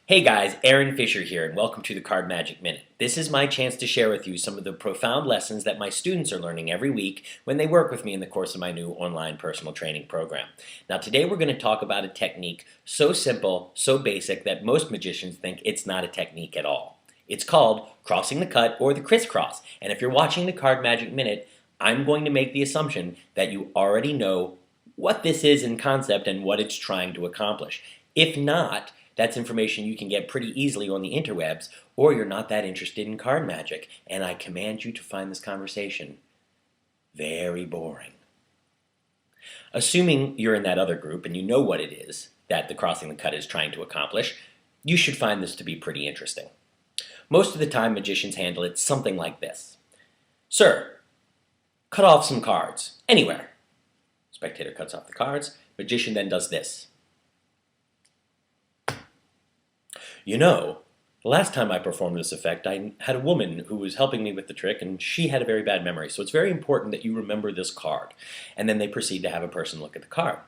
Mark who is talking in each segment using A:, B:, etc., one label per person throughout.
A: Hey guys, Aaron Fisher here, and welcome to the Card Magic Minute. This is my chance to share with you some of the profound lessons that my students are learning every week when they work with me in the course of my new online personal training program. Now today we're going to talk about a technique so simple, so basic that most magicians think it's not a technique at all. It's called crossing the cut or the crisscross, and if you're watching the Card Magic Minute, I'm going to make the assumption that you already know what this is in concept and what it's trying to accomplish. If not, that's information you can get pretty easily on the interwebs, or you're not that interested in card magic, and I command you to find this conversation very boring. Assuming you're in that other group and you know what it is that the crossing the cut is trying to accomplish, you should find this to be pretty interesting. Most of the time, magicians handle it something like this. Sir, cut off some cards, anywhere. Spectator cuts off the cards. Magician then does this. You know, the last time I performed this effect, I had a woman who was helping me with the trick, and she had a very bad memory, so it's very important that you remember this card. And then they proceed to have a person look at the card.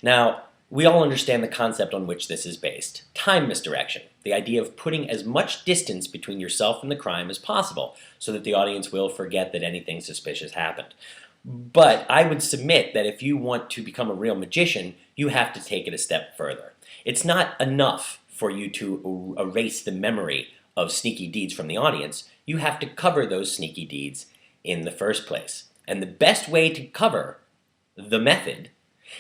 A: Now, we all understand the concept on which this is based. Time misdirection, the idea of putting as much distance between yourself and the crime as possible, so that the audience will forget that anything suspicious happened. But I would submit that if you want to become a real magician, you have to take it a step further. It's not enough for you to erase the memory of sneaky deeds from the audience. You have to cover those sneaky deeds in the first place. And the best way to cover the method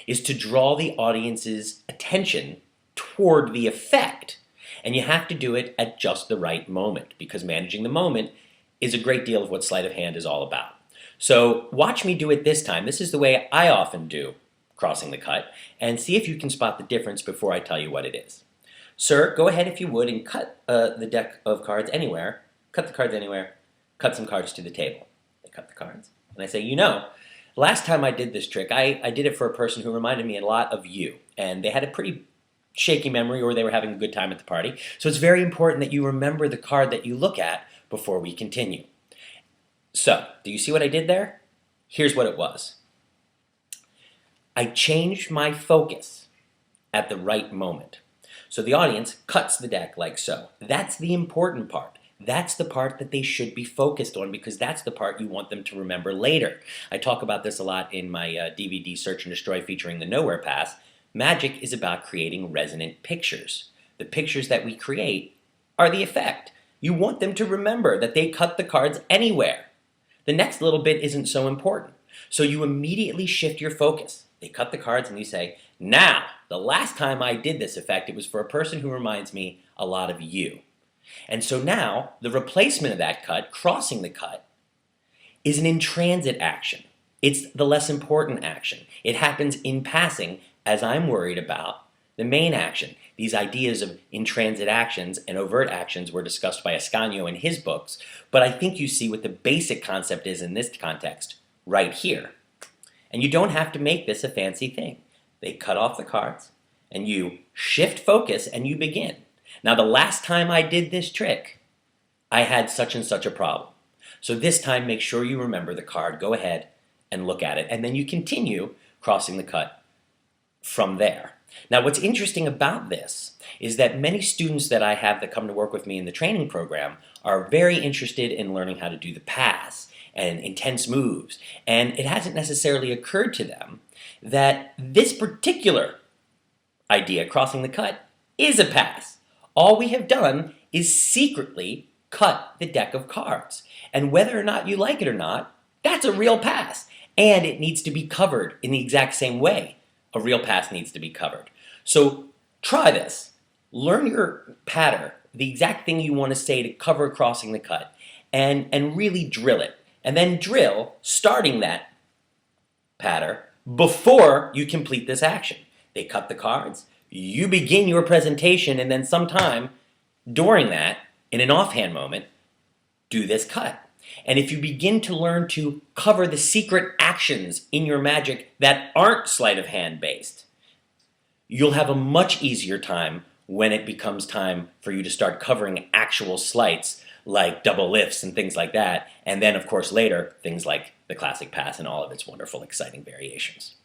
A: is to draw the audience's attention toward the effect. And you have to do it at just the right moment, because managing the moment is a great deal of what sleight of hand is all about. So watch me do it this time. This is the way I often do crossing the cut, and see if you can spot the difference before I tell you what it is. Sir, go ahead if you would and cut the deck of cards anywhere. Cut the cards anywhere. Cut some cards to the table. They cut the cards. And I say, you know, last time I did this trick, I did it for a person who reminded me a lot of you. And they had a pretty shaky memory, or they were having a good time at the party. So it's very important that you remember the card that you look at before we continue. So, do you see what I did there? Here's what it was. I changed my focus at the right moment. So the audience cuts the deck like so. That's the important part. That's the part that they should be focused on, because that's the part you want them to remember later. I talk about this a lot in my DVD Search and Destroy featuring the Nowhere Pass. Magic is about creating resonant pictures. The pictures that we create are the effect. You want them to remember that they cut the cards anywhere. The next little bit isn't so important. So you immediately shift your focus. They cut the cards and you say, now, the last time I did this effect, it was for a person who reminds me a lot of you. And so now, the replacement of that cut, crossing the cut, is an in-transit action. It's the less important action. It happens in passing, as I'm worried about the main action. These ideas of in-transit actions and overt actions were discussed by Ascanio in his books, but I think you see what the basic concept is in this context right here. And you don't have to make this a fancy thing. They cut off the cards, and you shift focus, and you begin. Now, the last time I did this trick, I had such and such a problem. So this time, make sure you remember the card. Go ahead and look at it, and then you continue crossing the cut from there. Now, what's interesting about this is that many students that I have that come to work with me in the training program are very interested in learning how to do the pass and intense moves, and it hasn't necessarily occurred to them that this particular idea, crossing the cut, is a pass. All we have done is secretly cut the deck of cards, and whether or not you like it or not, that's a real pass, and it needs to be covered in the exact same way a real pass needs to be covered. So try this. Learn your patter, the exact thing you want to say to cover crossing the cut, and really drill it. And then drill, starting that patter, before you complete this action. They cut the cards, you begin your presentation, and then sometime during that, in an offhand moment, do this cut. And if you begin to learn to cover the secret actions in your magic that aren't sleight of hand based, you'll have a much easier time when it becomes time for you to start covering actual sleights like double lifts and things like that, and then of course later things like the classic pass and all of its wonderful exciting variations.